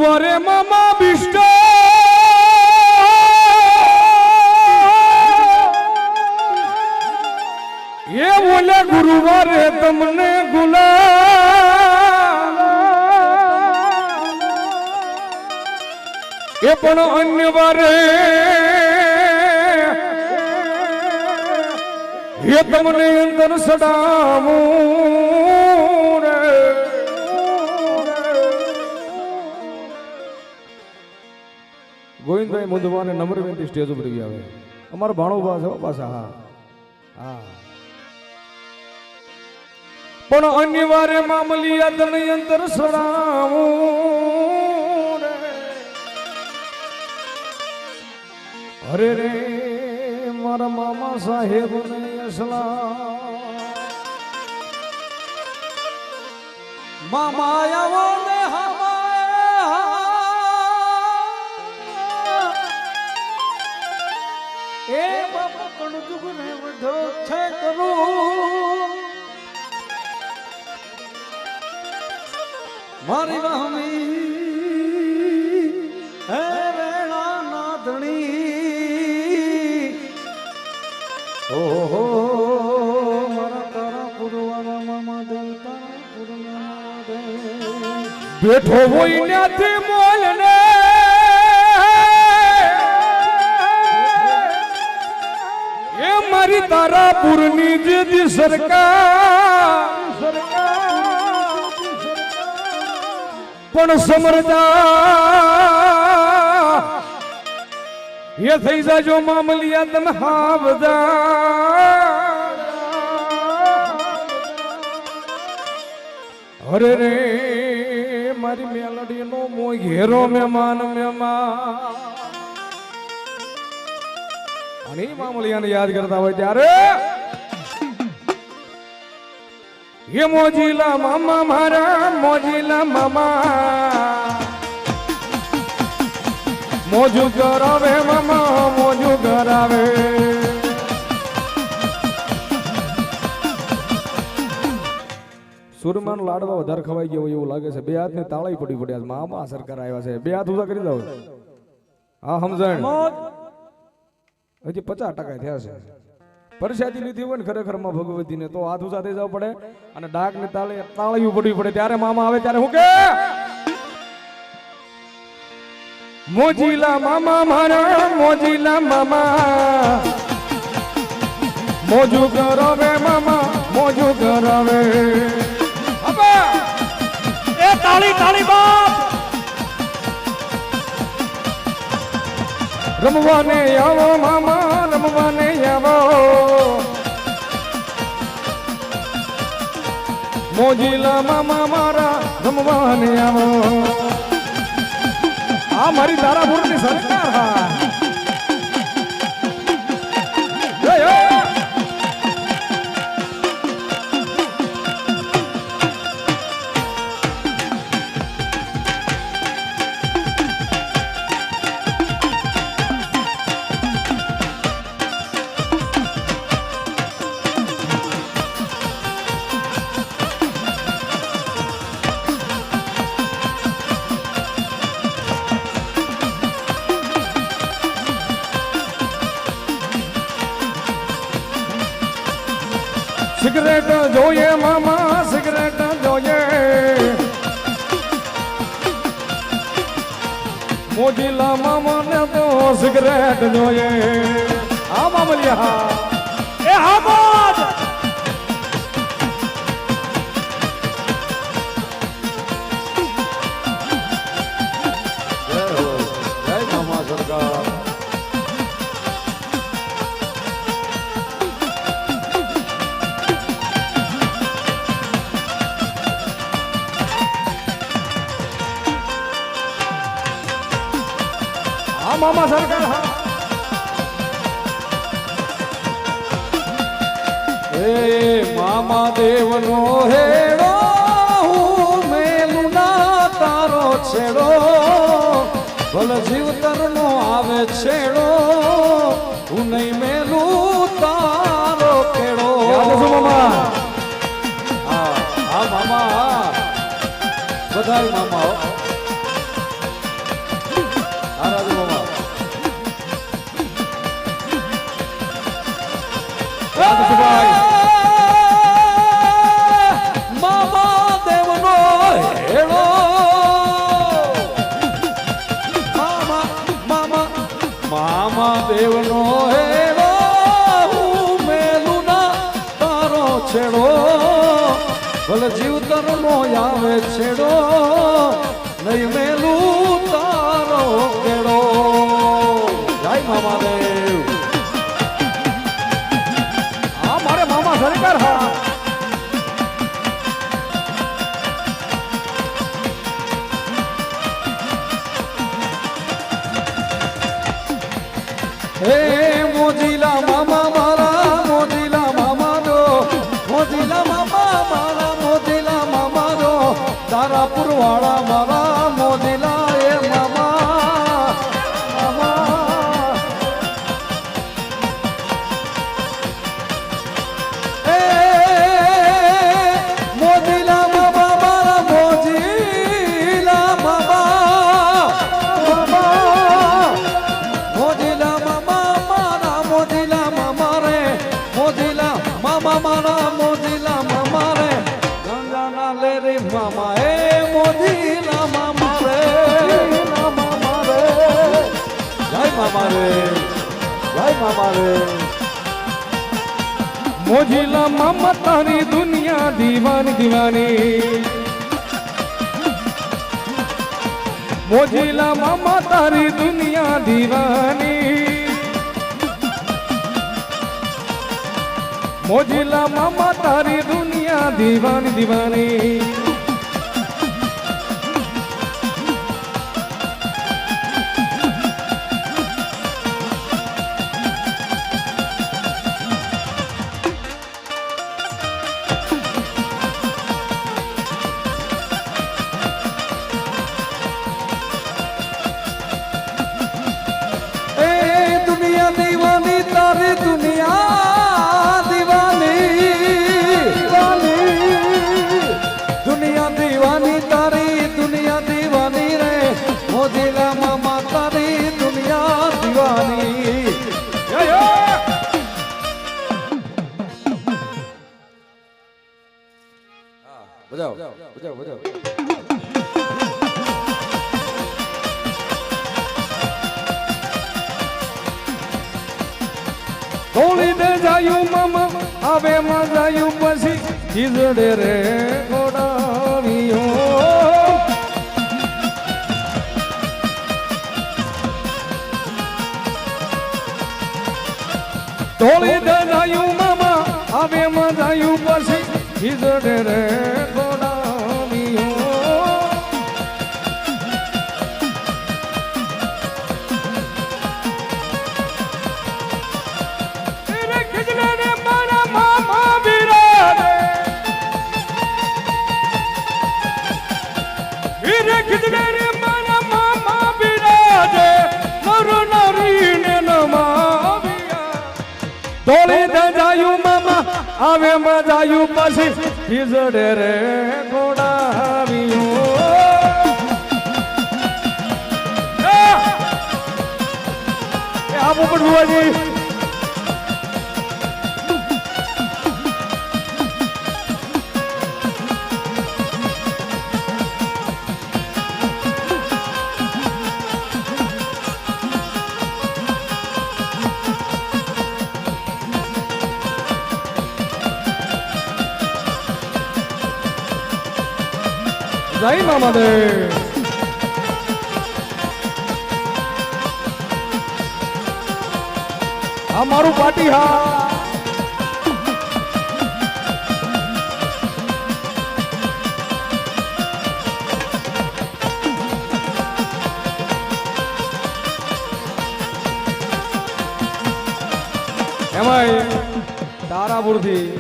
ગુરુવારે મામા બિષ્ટ એ બોલે ગુરુવારે તમને ગુલામ એ પણ અન્ય વારે એ તમને અંદર સડાવું રે ગોવિંદભાઈ મુદવાને નમ્ર વિનંતી સ્ટેજ ઉપર આવે અમારો ભાણો ઉભા છે પાછા હા હા પણ અનિવાર્ય મામલી યાદને અંતર સડાવું રે અરે રે મારા મામા સાહેબ ને અસલા મામા આવો ને એ બાપા કણ જુગ ને વધો છે કરું મારી વાહમી હે વેળા નાધણી ઓહો મારા તારા પુરવાના મામા દેવ તારા પુરવાના દેવ બેઠો હોય ત્યાંથી મોલ ને એ મારી તારાપુરની જે સરકાર પણ સમરજા એ થઈ જાજો મામલિયા તમે હાવદા અરે રે મારી મેલડી નો મો ઘેરો મહેમાન અને મામલિયાને યાદ કરતા હોય ત્યારે ये मोजीला मामा मारा मोजीला मामा मोजू करावे मामा मोजू करावे સુરમાન લાડવા વધારે ખવાઈ ગયો એવું લાગે છે બે હાથ ને તાળી પડી પડ્યા મામા સરકાર આવ્યા છે બે હાથ ઉભા કરી દો હા સમજણ હજી 50% થયા છે પરસાદી લીધી હોય ને ખરેખર માં ભગવતી ને તો હાથ ઉસા થઈ જવું પડે અને ડાક ને તાળી પડવી પડે ત્યારે મામા આવે ત્યારે હું કે મોજીલા મામા મારા મોજીલા મામા મોજુ કરાવે મામા મોજુ કરાવે એ તાળી તાળી બાપ રમવાને આવો મામા રમવાને આવો મોજીલા મામા મારા રમવાને આવો આ મારી તારાપુરની સરકાર હા સિગરેટ જોઈએ મામા સિગરેટ જોઈએ મોજીલા મામા ને તો સિગરેટ જોઈએ હા મામલિયા એ હા બોલ જય મામા સરકાર મામા સરકાર એ મામા દેવનો હેડો હું મેલું ના તારો છેડો ભલ જીવતર નો આવે છેડો હું નહીં મેલું તારો ખેડો મામા હા મામા બધા મામા મહાદેવનો હેરો હું મેલું ના તારો છેડો ભલે જીવતર નો આવે છેડો નહીં મેલું તારો કેડો જય મહાદેવ હા મારે મામા સરકાર હા હે મોજીલા મામા મારા મોજીલા મામા દો મોજીલા મામા મારા મોજીલા મામા દો તારા પુરવાળા મારા મોજીલા એ મામા મામા હે મોજીલા મામા મારા મોજીલા મામા મામા મોજીલા મામા મારા મોજીલા મામા રે ગંગાના લે રે મામા એ મોજીલા મામા રે મામા રે જય મામા રે જય મામા રે મોજીલા મામા તારી દુનિયા દીવાની દીવાની મોજીલા મામા તારી દુનિયા દીવાની મોજીલા મામા તારી દુનિયા દીવાની દીવાની એ દુનિયા દીવાની તારી દુનિયા દુનિયા દીવાની તારી દુનિયા દીવાની રે મોજીલા મામા તારી દુનિયા દીવાની બજાવ બજાવ બજાવ થોડી દે જાયું મામા આવે માં જાયું પછી ખીજડે રે ગોડાવીઓ થોડી દે જાયું મામા આવે માં જાયું પછી ખીજડે રે ગોડાવીઓ થોડી દે જાયું મામા આવે મજાયું પછી ખીજડે રે ગોડાવીઓ આ પોપટ ભુવાજી જય મામાદેવ આ મારું પાટી હા એમાં તારાપુરથી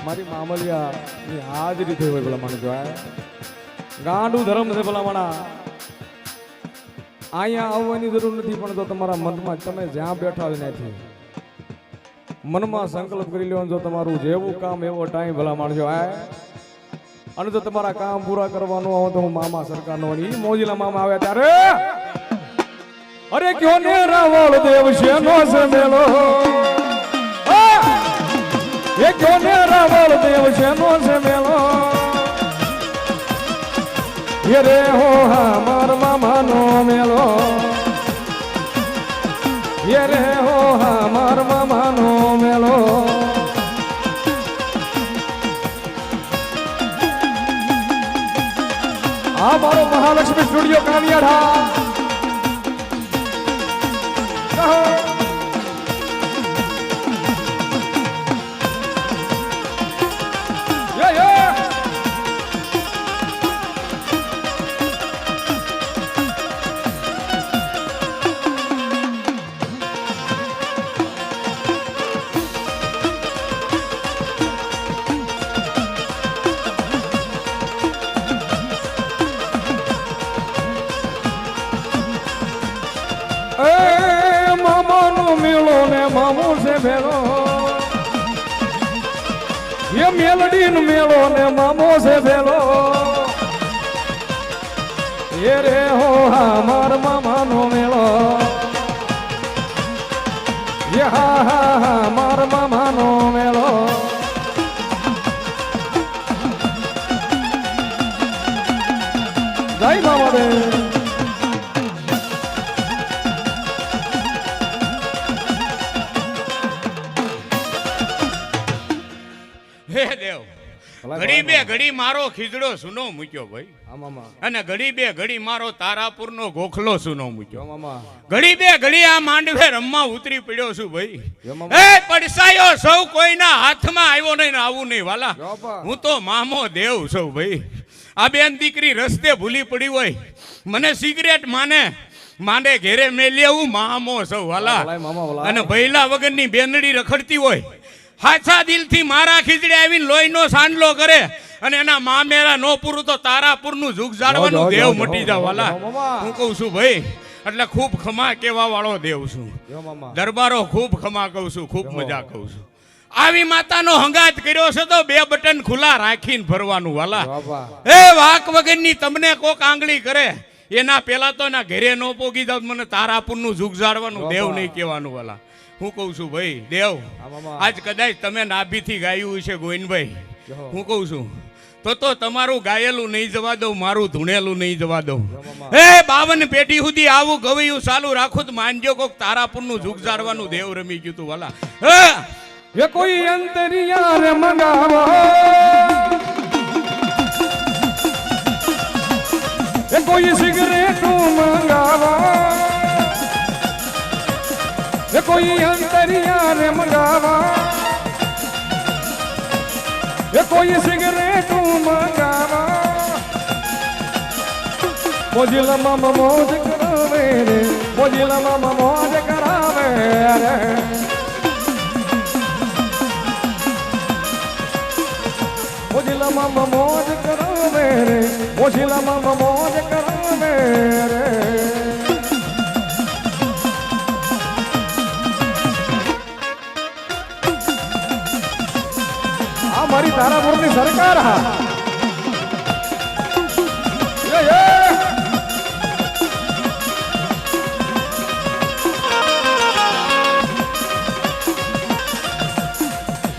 મારી મામલિયા ની હાજરી થઈ હોય પેલા મને જોયા ગાંડું ધર્મ છે ભલા માણા અહીંયા આવવાની જરૂર નથી પણ જો તમારા મનમાં તમે જ્યાં બેઠા હોય નથી મનમાં સંકલ્પ કરી લેવાનો જો તમારું જેવું કામ એવો ટાઈમ ભલા માણજો અને જો તમારા કામ પૂરા કરવાનું આવે તો હું મામા સરકારનો ઈ મોજીલા મામા આવે ત્યારે અરે ક્યો ને રાવળ દેવ છે નો છે મેલો એ ક્યો ને રાવળ દેવ છે નો છે મેલો ये रे हो हमार मामा नो मेलो ये रे हो કાવ્યાઢા મામો છે ભેરો એ મેલડી નો મેળો ને મામો છે ભેરો એ રે હો હા માર મામા નો મેળો એ હા હા હા માર મામા નો મેળો જય મામા રે ઘડી બે ઘડી મારો ખીજડો સુનો મૂક્યો ભાઈ અને ઘડી બે ઘડી મારો તારાપુર નો ગોખલો સુનો મૂક્યો ઘડી બે ઘડી આ માંડવે રમવા ઉતરી પડ્યો છું ભાઈ એ પડસાયો સૌ કોઈના હાથમાં આવ્યો નહીં આવું નહીં વાલા હું તો મામો દેવ છું ભાઈ આ બેન દીકરી રસ્તે ભૂલી પડી હોય મને સિગરેટ માંડે ઘેરે મેલી હું મામો છું વાલા અને ભૈલા વગરની બેનડી રખડતી હોય હાચા દિલથી મારા ખીજડે આવીને લોહીનો સાંડલો કરે અને એના મામેરા નો પૂરું તો તારાપુર નું જુગ જાળવાનું દેવ મટી જાવ વાલા હું કહું છું ભાઈ એટલે ખૂબ ખમા કેવા વાળો દેવ છું દરબારો ખૂબ ખમા કહું છું ખૂબ મજા કહું છું આવી માતાનો હંગાત કર્યો છે તો બે બટન ખુલ્લા રાખીને ફરવાનું વાલા એ વાક વગરની તમને કોક આંગળી કરે એના પેલા તો એના ઘરે નો પોગી જાવ મને તારાપુર નું જુગ જાળવાનું દેવ નહીં કહેવાનું વાલા હું કહું છું ભાઈ દેવ આજ કદાચ તમે નાભીથી ગાયું છે ગોવિંદભાઈ હું કહું છું તો તમારું ગાયેલું નહીં જવા દઉં મારું ધૂણેલું નહીં જવા દઉં એ 52 પેઢી સુધી આવું ગવૈયું ચાલુ રાખું તો માનજો કોક તારાપુર નું જુગ જાળવાનું દેવ રમી ગયું તું વાલા એ કોઈ અંતરિયા રે મંગાવો એ કોઈ સિગરેટ મંગાવો એ કોઈ અંતરિયા રે મંગાવા એ કોઈ સિગરેટ મંગાવા મોજીલા મામા મોજ કરાવે રે મોજીલા મામા મોજ કરાવે રે મોજીલા મામા મોજ કરાવે રે મોજીલા મામા મોજ કરાવે રે મારી તારાપુરની સરકાર હા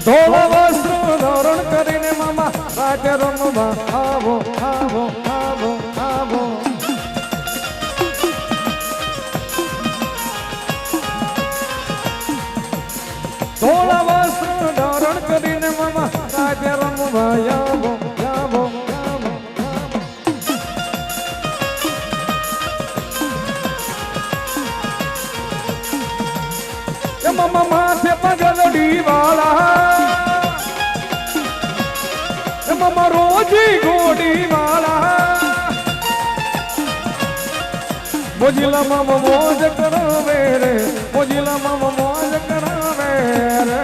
ધોળા વસ્ત્ર ધારણ કરીને મામા રાતે રમવા આવો આવો આવો આવો ધોળા વસ્ત્ર ધારણ કરીને મામા રાતે રમવા આવો આવો મામા માથે પગલડી વાળા મામા રોજી ઘોડી વાળા મોજીલા મામા મોજ કરાવે રે મોજીલા મામા મોજ કરાવે રે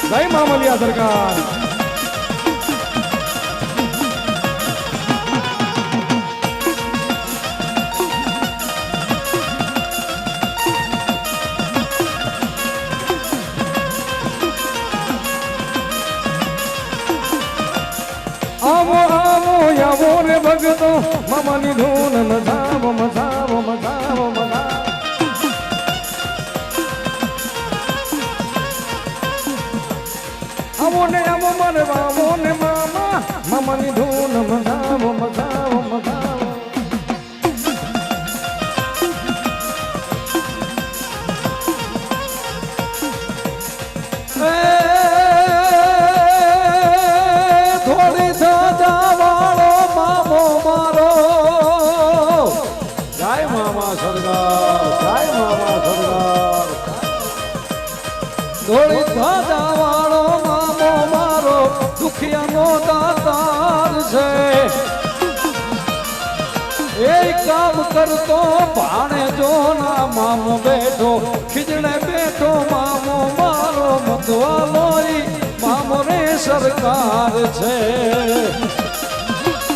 જય મામલિયા સરકાર આવો આવો આવો રે ભગતો મામાની ધૂન મજાવો મજાવો મજાવો મજાવો આમો ને આમો મારે વામો ને મામા મામાની ધૂન મજાવો મજાવો મજાવો થોડી સાજા વાળો મામો મારો જય મામા સરદાર જય મામા સરદાર થોડી સાજા વાળો મામો મારો દુખિયાનો દાતાર છે એ કામ કરતો ભાણે જો ના મામો બેઠો ખીજડે બેઠો મામો મારો મધવાલોઈ મામો રે સરકાર છે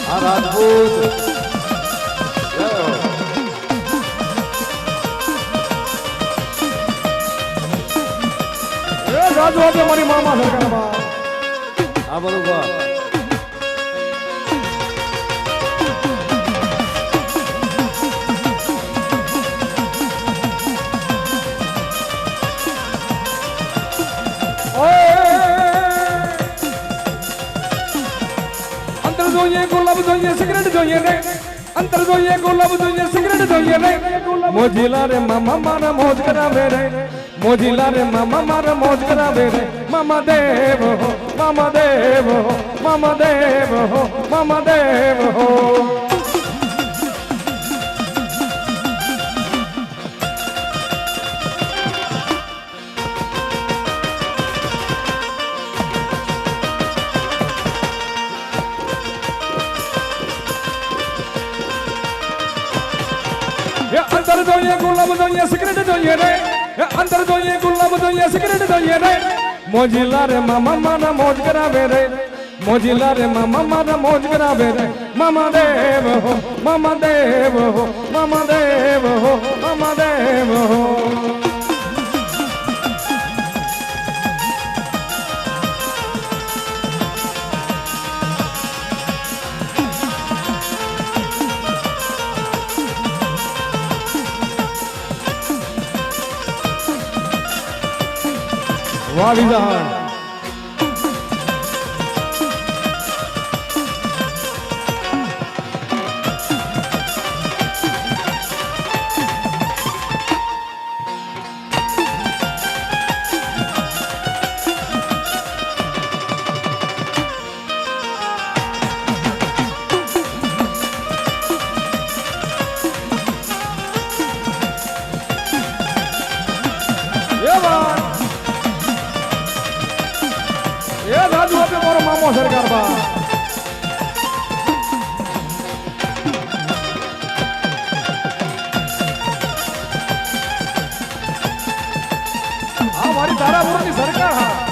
આ રાજપૂત રાજુ આપે મારી મામા સરકારમાં આ બરોબર અંતર જોઈએ ગુલાબ જોઈએ સિગરેટ જોઈએ રે અંતર જોઈએ ગુલાબ જોઈએ સિગરેટ જોઈએ રે મોજીલા રે મામા મારા મોજ કરાવે રે મોજીલા રે મામા મારા મોજ કરાવે રે મામા દેવ હો મામા દેવ હો મામા દેવ હો મામા દેવ હો अंदर જોઈએ ગુલાબ જોઈએ સિગરેટ જોઈએ રે अंदर જોઈએ ગુલાબ જોઈએ સિગરેટ જોઈએ રે મોજીલા રે મામા મારા મોજ કરાવે રે મોજીલા રે મામા મારા મોજ કરાવે રે મામા દેવ હો મામા દેવ હો મામા દેવ હો મામા દેવ હો વાહ વિધાન રાજુ આપે મારો મામો સરકાર બા આ મારી તારાપુરની સરકાર હા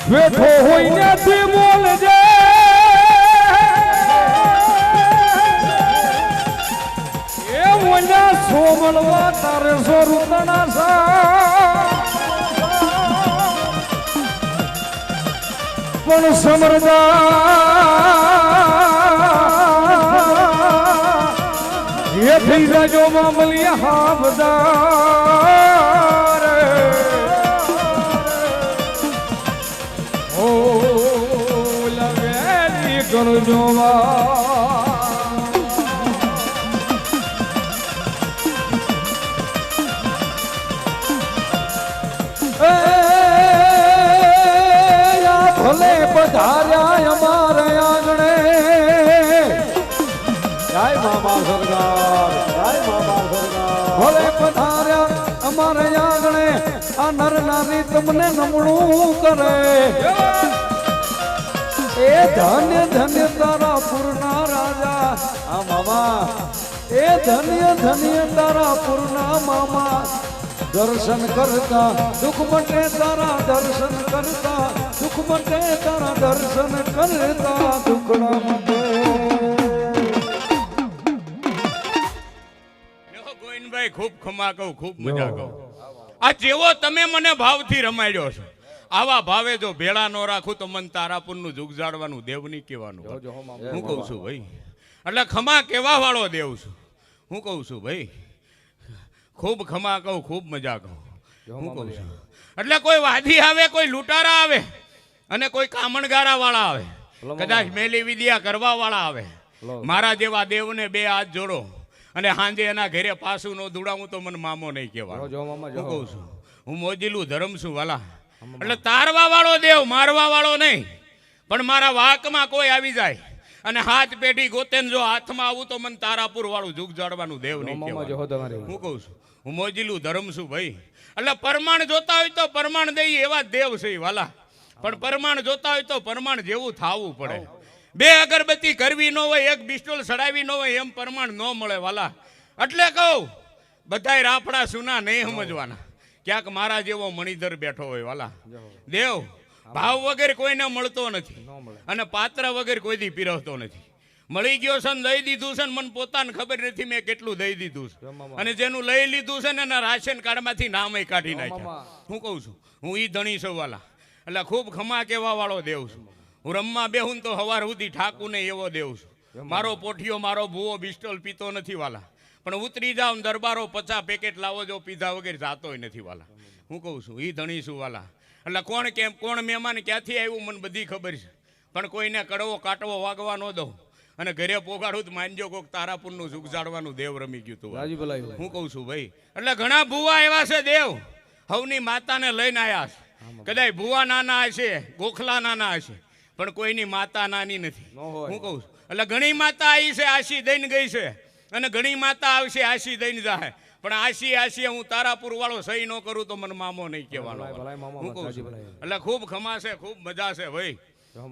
બેઠો હોઈને તે બોલજે એ વના સોમલવા તારે સોરુતના સા પણ સમરદા એ થઈ જાજો મામલિયા હાબદાર ઓ લવેલી કરું જોવા ભલે પધાર્યા અમારે આંગણે જય મામા સરદાર જય મામા સરદાર ભલે પધાર્યા અમારે આંગણે આ નર નારી તમને નમણું કરે એ ધન્ય ધન્ય તારા પૂર્ણા રાજા આ મામા એ ધન્ય ધન્ય તારા પૂર્ણા મામા દર્શન કરતા દુઃખ મટે તારા દર્શન કરતા દુઃખ મટે તારા દર્શન કરતા દુઃખડા મટે. ગોવિંદભાઈ ખૂબ ખમા કહું, ખૂબ મજા કહું. આ જેવો તમે મને ભાવથી રમાડ્યો છો, આવા ભાવે જો ભેળા નો રાખું તો મન તારાપુરનું જુગ જાળવાનું દેવ નહીં કહેવાનું. હું કહું છું ભાઈ, એટલે ખમા કેવા વાળો દેવ છું. હું કહું છું ભાઈ, ખૂબ ખમા કહું, ખૂબ મજા કહું. હું કહું છું એટલે કોઈ વાદી આવે, કોઈ લૂંટારા આવે અને કોઈ કામણગારા વાળા આવે, કદાચ મેલી વિદ્યા કરવા વાળા આવે, મારા જેવા દેવને બે હાથ જોડો અને હાંજે એના ઘરે પાછું નો દુડાવું તો મને મામો નહીં કહેવાનો. હું કહું છું હું મોજીલું ધર્મ છું વાલા. એટલે તારવા વાળો દેવ, મારવા વાળો નહીં. પણ મારા વાકમાં કોઈ આવી જાય અને હાથ પેઢી ગોતેન જો હાથમાં આવું તો મને તારાપુર વાળું જુગ જાળવાનું દેવ નહીં કહેવાનું. હું કહું છું હું મોજીલું ધર્મ છું ભાઈ. એટલે પરમાણ જોતા હોય તો પરમાણ દઈ એવા દેવ છે વાલા. પણ પરમાણ જોતા હોય તો પરમાણ જેવું થાવું પડે. બે અગરબત્તી કરવી ન હોય, એક બિસ્ટોલ સડાવી ન હોય, એમ પરમાણ ન મળે વાલા. એટલે કહું બધાય રાફડા સુના નહીં સમજવાના. ક્યાંક મારા જેવો મણિધર બેઠો હોય વાલા. દેવ ભાવ વગર કોઈને મળતો નથી અને પાત્ર વગર કોઈ દી પીરવતો નથી. મળી ગયો છે ને દઈ દીધું છે ને મને પોતાને ખબર નથી મેં કેટલું દઈ દીધું છે. અને જેનું લઈ લીધું છે ને એના રાશન કાર્ડમાંથી નામે કાઢી નાખ્યા. હું કહું છું હું ઈ ધણી છું વાલા. એટલે ખૂબ ખમા કેવા વાળો દેવ છું. હું રમવા બેહું તો હવાર સુધી ઠાકું ને એવો દેવ છું. મારો પોઠિયો મારો ભૂવો બિસ્ટોલ પીતો નથી વાલા. પણ ઉતરી જાવ દરબારો 50 પેકેટ લાવો જો પીધા વગર જાતોય નથી વાલા. હું કહું છું ઈ ધણી છું વાલા. એટલે કોણ કેમ કોણ મહેમાન ક્યાંથી આવ્યું મને બધી ખબર છે. પણ કોઈને કડવો કાટવો વાગવા ન દઉં અને ઘરે પોગાડું તો માનજો કોક તારાપુરનું જુગ જાળવાનું દેવ રમી ગયું તું. હું કહું છું ભાઈ એટલે ઘણા ભૂવા એવા છે દેવ હવની માતાને લઈને આવ્યા છે. કદાચ ભૂવા નાના હશે, ગોખલા નાના હશે, પણ કોઈની માતા નાની નથી. હું કહું છું એટલે ઘણી માતા આવી છે આશી દઈને ગઈ છે અને ઘણી માતા આવશે આશી દઈને જાય. પણ આશી હું તારાપુર વાળો સહી ન કરું તો મને મામો નહીં કહેવાનો. હું કહું છું એટલે ખૂબ ખમા છે, ખૂબ મજા છે ભાઈ.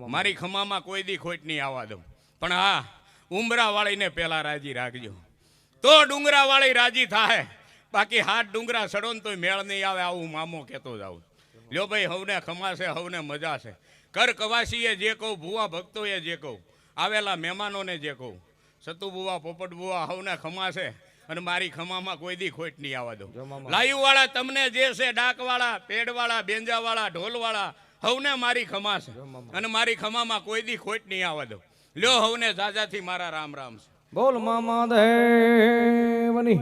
મારી ખમામાં કોઈ દી ખોટ નહીં આવવા દઉં. પણ હા ઉમરા વાળીને પેલા રાજી રાખજો તો ડુંગરા વાળી રાજી થાય. બાકી હાથ ડુંગરા સડો ને તોય મેળ નહીં આવે. આવું મામો કહેતો જાઉં. લ્યો ભાઈ હવને ખમા છે, હવને મજા છે. કર કવાસીએ જે કહું, ભુવા ભક્તોએ જે કહું, આવેલા મહેમાનોને જે કહું, સતુ બુવા પોપટ બુવા હવને ખમા છે અને મારી ખમામાં કોઈ દી ખોટ નહીં આવવા દઉં. લાઈવ વાળા તમને જે છે, ડાક વાળા, પેડ વાળા, બેંજા વાળા, ઢોલ વાળા હવને મારી ખમા છે અને મારી ખમામાં કોઈ દી ખોટ નહીં આવવા દઉં. લ્યો હવને જાજાથી મારા રામ રામ છે. બોલ મામા દેવની.